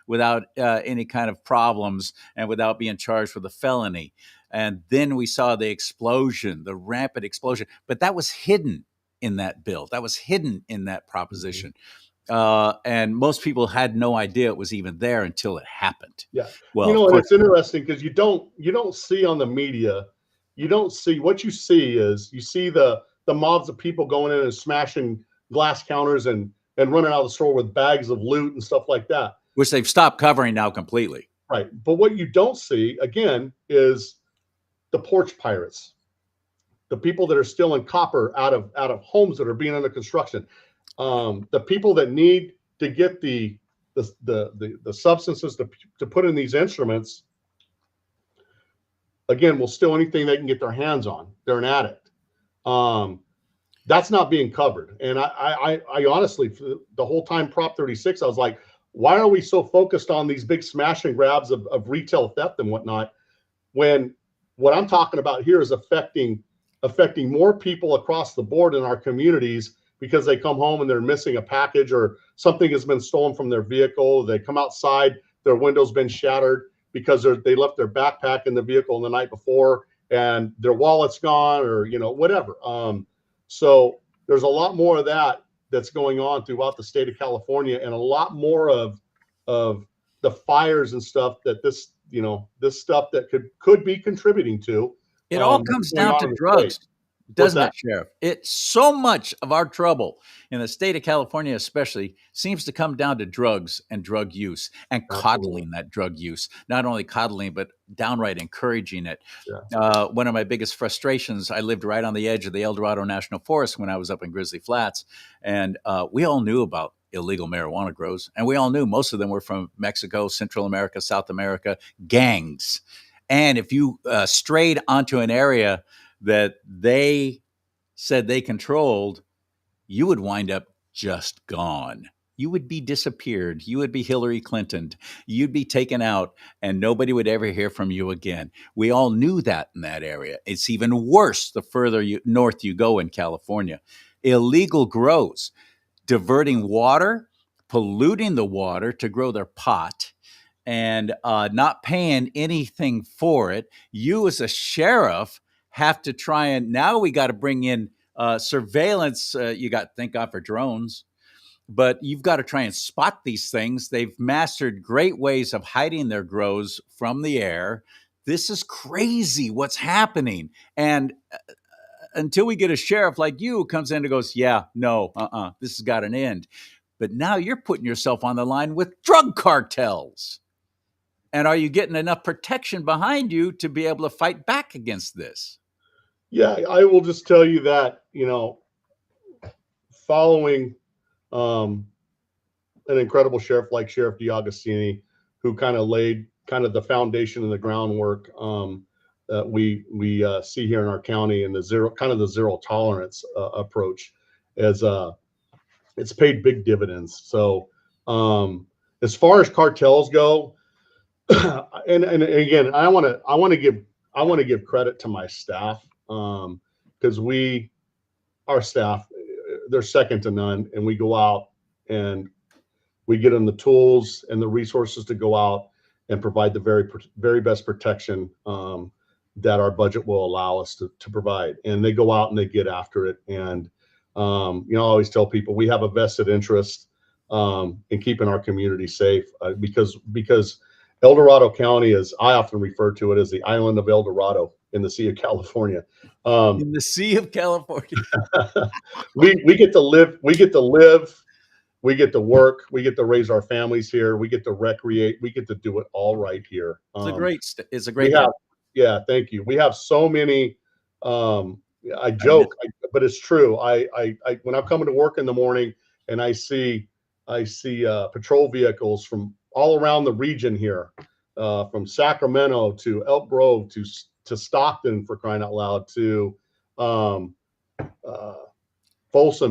without any kind of problems and without being charged with a felony. And then we saw the explosion, the rampant explosion, but that was hidden in that bill. That was hidden in that proposition. And most people had no idea it was even there until it happened. Yeah. Well, you know, and it's interesting because you don't see on the media, what you see is you see the mobs of people going in and smashing glass counters and running out of the store with bags of loot and stuff like that, which they've stopped covering now completely. Right. But what you don't see, again, is the porch pirates, the people that are stealing copper out of homes that are being under construction. The people that need to get the substances to put in these instruments, again, will steal anything they can get their hands on. They're an addict. That's not being covered. And I honestly, the whole time Prop 36, I was like, why are we so focused on these big smash and grabs of retail theft and whatnot, when what I'm talking about here is affecting more people across the board in our communities, because they come home and they're missing a package or something has been stolen from their vehicle. They come outside, their window's been shattered because they left their backpack in the vehicle the night before and their wallet's gone, or, whatever. So there's a lot more of that's going on throughout the state of California, and a lot more of the fires and stuff that this stuff that could be contributing to. It all comes down to drugs, doesn't it, Sheriff? It's so much of our trouble in the state of California, especially, seems to come down to drugs and drug use and coddling that drug use. Not only coddling, but downright encouraging it. Yeah. One of my biggest frustrations, I lived right on the edge of the El Dorado National Forest when I was up in Grizzly Flats, and we all knew about illegal marijuana grows, and we all knew most of them were from Mexico, Central America, South America, gangs. And if you strayed onto an area that they said they controlled, you would wind up just gone. You would be disappeared. You would be Hillary Clinton. You'd be taken out, and nobody would ever hear from you again. We all knew that in that area. It's even worse the further north you go in California. Illegal grows, diverting water, polluting the water to grow their pot, and not paying anything for it. You as a sheriff have to try and now we got to bring in surveillance. You got thank God for drones, but you've got to try and spot these things. They've mastered great ways of hiding their grows from the air. This is crazy what's happening. And until we get a sheriff like you who comes in and goes, yeah, no, this has got an end. But now you're putting yourself on the line with drug cartels. And are you getting enough protection behind you to be able to fight back against this? Yeah, I will just tell you that, following an incredible sheriff like Sheriff DiAugustini, who kind of laid kind of the foundation and the groundwork that we see here in our county, and the zero tolerance approach, as it's paid big dividends. So as far as cartels go, and again, I want to give credit to my staff, because our staff, they're second to none, and we go out and we get them the tools and the resources to go out and provide the very best protection that our budget will allow us to provide. And they go out and they get after it. And I always tell people we have a vested interest in keeping our community safe, because El Dorado County, as I often refer to it, as the island of El Dorado in the Sea of California. In the Sea of California. we get to live, we get to work, we get to raise our families here, we get to recreate, we get to do it all right here. It's a great yeah, thank you. We have so many, I joke, but it's true. I when I'm coming to work in the morning and I see patrol vehicles from all around the region here, from Sacramento to Elk Grove to Stockton, for crying out loud, to Folsom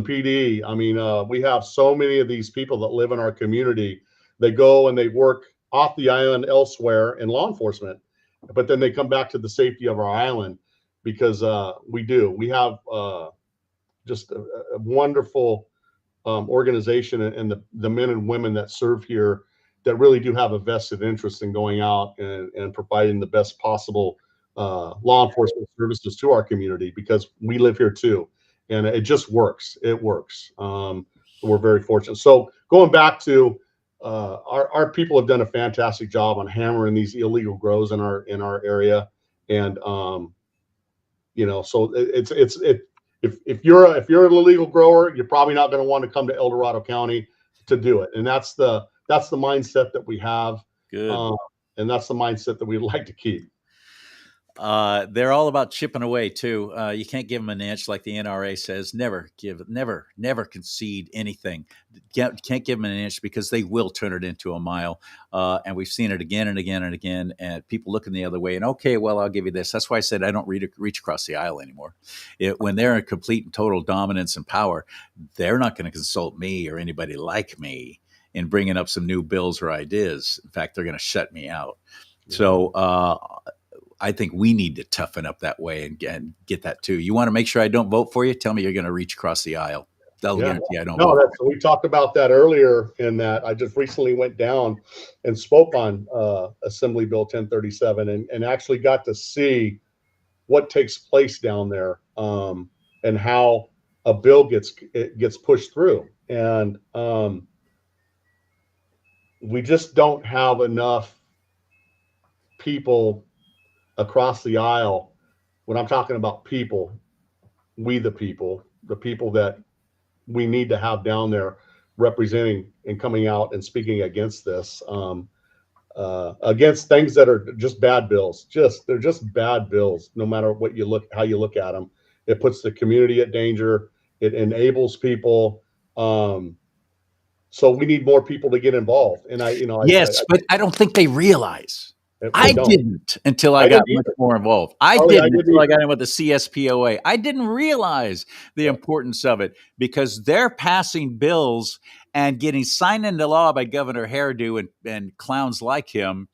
PD. I mean, we have so many of these people that live in our community. They go and they work off the island elsewhere in law enforcement, but then they come back to the safety of our island, because we have just a wonderful organization, and the men and women that serve here that really do have a vested interest in going out and providing the best possible law enforcement services to our community, because we live here too. And it just works. It works. We're very fortunate. So going back to our people have done a fantastic job on hammering these illegal grows in our area. And so if you're an illegal grower, you're probably not going to want to come to El Dorado County to do it. And that's the mindset that we have. Good. And that's the mindset that we'd like to keep. They're all about chipping away too. You can't give them an inch, like the NRA says. Never concede anything. Can't give them an inch, because they will turn it into a mile. And we've seen it again and again and again. And people looking the other way. And okay, well, I'll give you this. That's why I said I don't reach across the aisle anymore. When they're in complete and total dominance and power, they're not going to consult me or anybody like me in bringing up some new bills or ideas. In fact, they're going to shut me out. Yeah. So I think we need to toughen up that way and get that too. You want to make sure I don't vote for you? Tell me you're going to reach across the aisle. That'll guarantee I don't vote. No, we talked about that earlier, in that I just recently went down and spoke on Assembly Bill 1037 and actually got to see what takes place down there, and how a bill gets pushed through. And we just don't have enough people across the aisle. When I'm talking about people, the people that we need to have down there representing and coming out and speaking against this, against things that are just bad bills. They're just bad bills, no matter how you look at them. It puts the community at danger. It enables people. So we need more people to get involved. And but I don't think they realize. I didn't until I got much more involved. I didn't until I got in with the CSPOA. I didn't realize the importance of it, because they're passing bills and getting signed into law by Governor Hairdo and clowns like him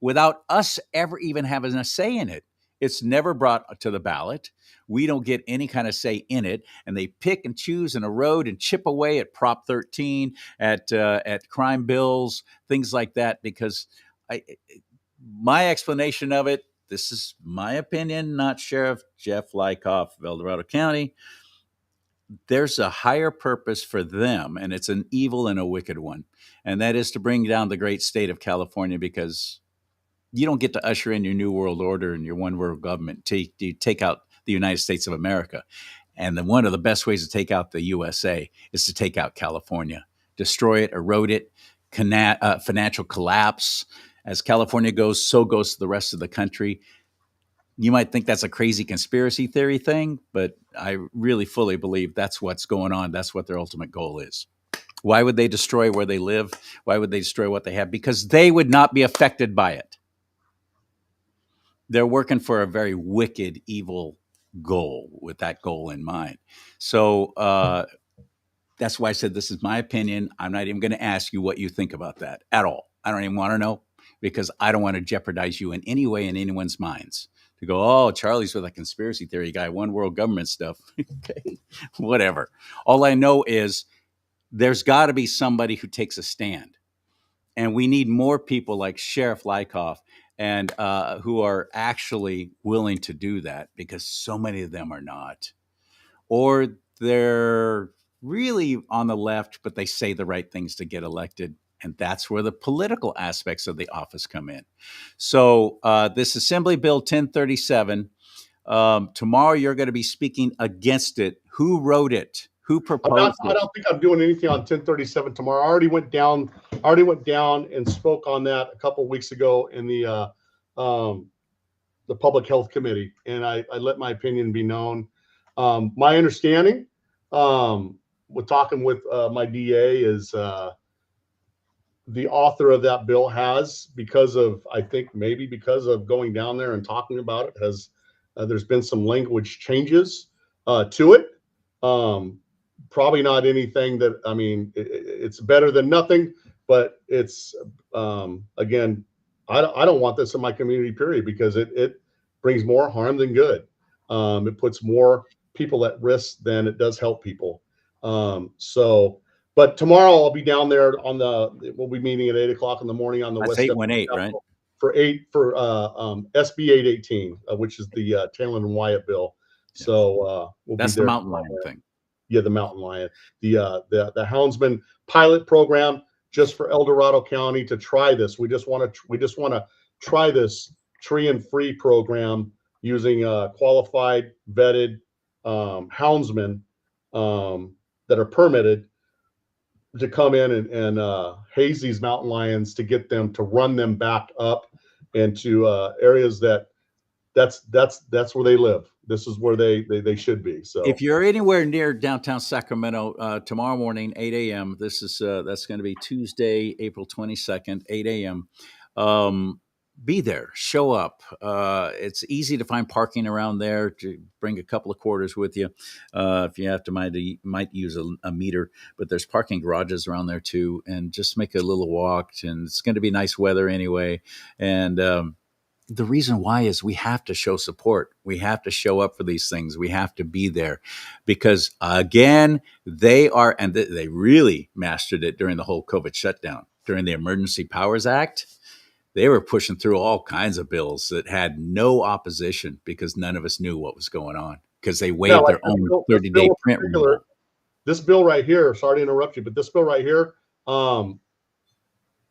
without us ever even having a say in it. It's never brought to the ballot. We don't get any kind of say in it, and they pick and choose and erode and chip away at Prop 13, at crime bills, things like that, because my explanation of it, this is my opinion, not Sheriff Jeff Lykoff of El Dorado County. There's a higher purpose for them, and it's an evil and a wicked one. And that is to bring down the great state of California, because you don't get to usher in your new world order and your one world government. You take out the United States of America. And then one of the best ways to take out the USA is to take out California, destroy it, erode it, financial collapse. As California goes, so goes the rest of the country. You might think that's a crazy conspiracy theory thing, but I really fully believe that's what's going on. That's what their ultimate goal is. Why would they destroy where they live? Why would they destroy what they have? Because they would not be affected by it. They're working for a very wicked, evil goal with that goal in mind. So that's why I said this is my opinion. I'm not even going to ask you what you think about that at all. I don't even want to know, because I don't want to jeopardize you in any way in anyone's minds. To go, oh, Charlie's with a conspiracy theory guy, one world government stuff. Okay, whatever. All I know is there's got to be somebody who takes a stand. And we need more people like Sheriff Lykoff and who are actually willing to do that, because so many of them are not. Or they're really on the left, but they say the right things to get elected. And that's where the political aspects of the office come in. So this Assembly Bill 1037, tomorrow you're going to be speaking against it. Who wrote it? Who proposed it? I don't think I'm doing anything on 1037 tomorrow. I already went down and spoke on that a couple of weeks ago in the Public Health Committee, and I let my opinion be known. My understanding, with talking with my DA, is the author of that bill has, because of, I think maybe because of going down there and talking about it, has there's been some language changes to it. Probably not anything that, I mean, it's better than nothing, but it's again, I don't want this in my community, period, because it brings more harm than good. It puts more people at risk than it does help people. But tomorrow I'll be down there we'll be meeting at 8:00 in the morning on the That's West 818, right? For SB 818, which is the Talon and Wyatt bill. Yeah. So we'll that's be there. The mountain lion thing. Yeah, the mountain lion, the Houndsman pilot program, just for El Dorado County to try this. We just want to try this tree and free program using qualified, vetted houndsmen that are permitted to come in and haze these mountain lions, to get them to run them back up into areas that's where they live. This is where they should be. So if you're anywhere near downtown Sacramento, tomorrow morning, 8 a.m., this is that's going to be Tuesday, April 22nd, 8 a.m. Be there, show up. It's easy to find parking around there. To bring a couple of quarters with you. If you have to, might use a meter, but there's parking garages around there too. And just make a little walk. And it's going to be nice weather anyway. And the reason why is we have to show support. We have to show up for these things. We have to be there, because again, they are, and they really mastered it during the whole COVID shutdown, during the Emergency Powers Act. They were pushing through all kinds of bills that had no opposition, because none of us knew what was going on, because they waived their own 30-day print rule. This bill right here, sorry to interrupt you, but this bill right here,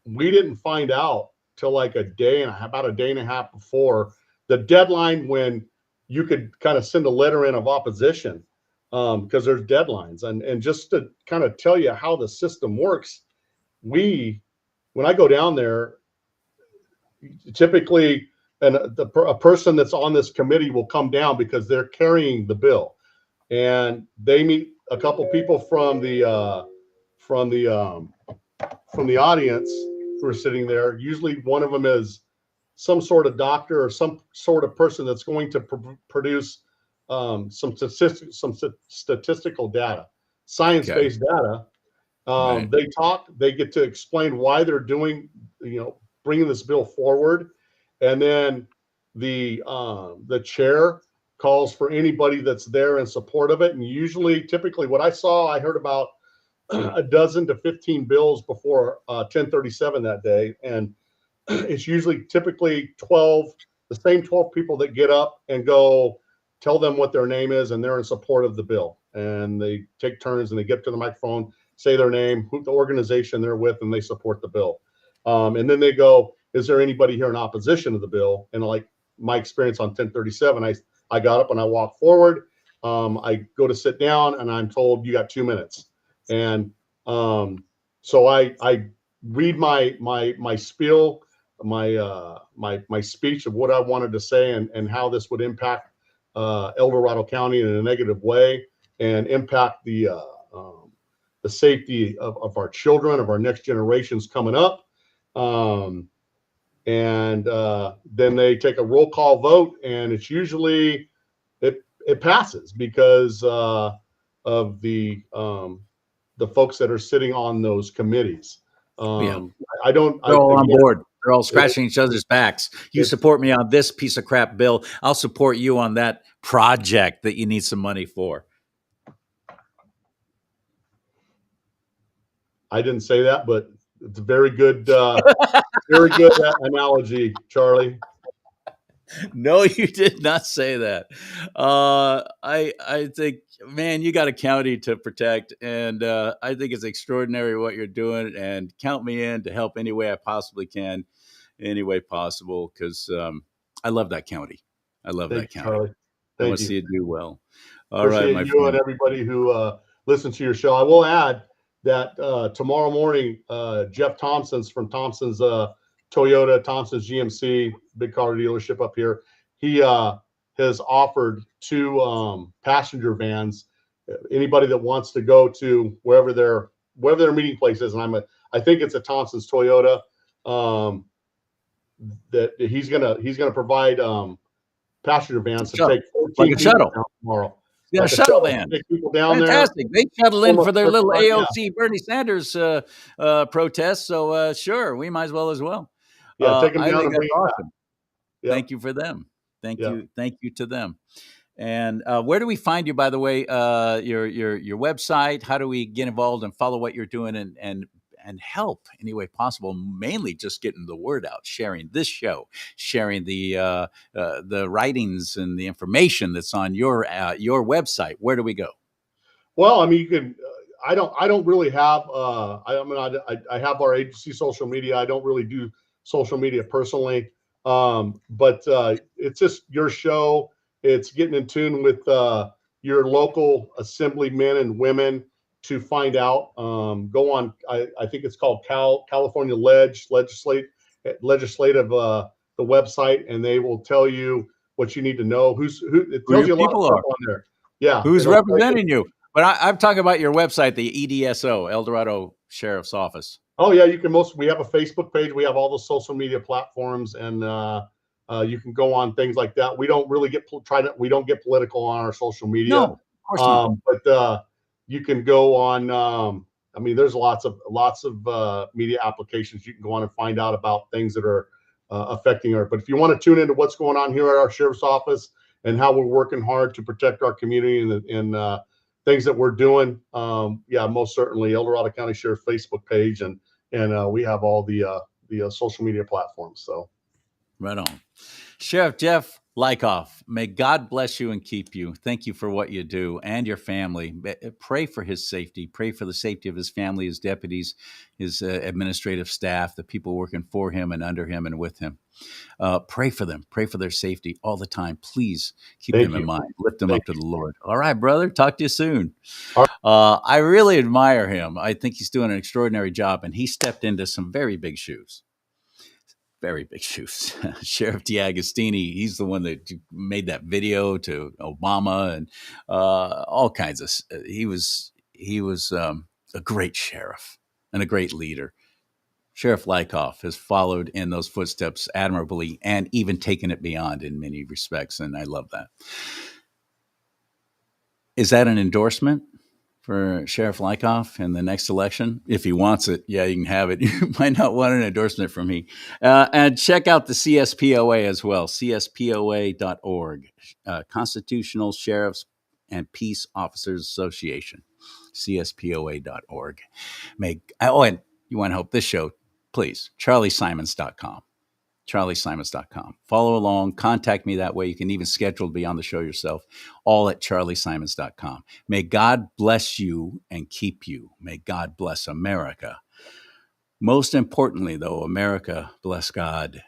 we didn't find out till like about a day and a half before the deadline, when you could kind of send a letter in of opposition, because there's deadlines. And just to kind of tell you how the system works, when I go down there, typically, a person that's on this committee will come down because they're carrying the bill, and they meet a couple people from the audience who are sitting there. Usually, one of them is some sort of doctor or some sort of person that's going to produce some statistical data, science-based data. Right. They talk. They get to explain why they're doing, bringing this bill forward, and then the chair calls for anybody that's there in support of it. And typically, what I heard about a dozen to 15 bills before 1037 that day, and it's usually typically the same 12 people that get up and go tell them what their name is, and they're in support of the bill. And they take turns and they get to the microphone, say their name, who the organization they're with, and they support the bill. And then they go, is there anybody here in opposition to the bill? And like my experience on 1037, I got up and I walked forward. I go to sit down and I'm told you got 2 minutes. And so I read my spiel, my speech of what I wanted to say and how this would impact El Dorado County in a negative way and impact the safety of our children, of our next generations coming up. And then they take a roll call vote, and it's usually it passes because of the folks that are sitting on those committees. I don't. They're all on board. They're all scratching each other's backs. You support me on this piece of crap bill, I'll support you on that project that you need some money for. I didn't say that, but it's a very good, very good analogy, Charlie. No, you did not say that. I think, man, you got a county to protect, and I think it's extraordinary what you're doing. And count me in to help any way I possibly can, any way possible, because I love that county. I love that county. Charlie. I want to see it do well. Appreciate right, my friend. And everybody who listens to your show. I will add that tomorrow morning, Jeff Thompson's from Thompson's Toyota, Thompson's GMC, big car dealership up here. He has offered 2 passenger vans. Anybody that wants to go to wherever their meeting place is, and I think it's a Thompson's Toyota. That he's gonna provide passenger vans to take 14 like a shuttle tomorrow. Yeah, like a shuttle van. Take people down Fantastic. There. They shuttle in for their little AOC Bernie Sanders protest. So sure, we might as well. Yeah, take them I down think and that's awesome. Yeah. Thank you for them. Thank you to them. And where do we find you, by the way? Your website. How do we get involved and follow what you're doing and help any way possible? Mainly just getting the word out, sharing this show, sharing the writings and the information that's on your website. Where do we go? Well, I mean, you can. I don't really have. I have our agency social media. I don't really do social media personally. But it's just your show. It's getting in tune with your local assemblymen and women to find out. Go on. I think it's called California Legislative the website, and they will tell you what you need to know. Who it tells you a lot of stuff on there. Yeah, who's representing you? But I'm talking about your website, the EDSO, El Dorado Sheriff's Office. Oh yeah, you can we have a Facebook page. We have all the social media platforms, and you can go on things like that. We don't really we don't get political on our social media. No, of course not. But you can go on. I mean, there's lots of media applications you can go on and find out about things that are affecting our. But if you want to tune into what's going on here at our sheriff's office and how we're working hard to protect our community and things that we're doing, most certainly El Dorado County Sheriff Facebook page, and we have all the social media platforms. So, right on, Sheriff Jeff Lykoff. May God bless you and keep you. Thank you for what you do and your family. Pray for his safety. Pray for the safety of his family, his deputies, his administrative staff, the people working for him and under him and with him. Pray for them. Pray for their safety all the time. Please keep them in mind. Lift them up to the Lord. All right, brother. Talk to you soon. I really admire him. I think he's doing an extraordinary job, and he stepped into some very big shoes. Very big shoes. Sheriff D'Agostini, he's the one that made that video to Obama and all kinds of. He was a great sheriff and a great leader. Sheriff Lykoff has followed in those footsteps admirably and even taken it beyond in many respects, and I love that. Is that an endorsement for Sheriff Lykoff in the next election? If he wants it, yeah, you can have it. You might not want an endorsement from me. And check out the CSPOA as well, cspoa.org, Constitutional Sheriffs and Peace Officers Association, cspoa.org. And you want to help this show, please, CharLeeSimons.com. CharLeeSimons.com. Follow along, contact me that way. You can even schedule to be on the show yourself, all at CharLeeSimons.com. May God bless you and keep you. May God bless America. Most importantly, though, America, bless God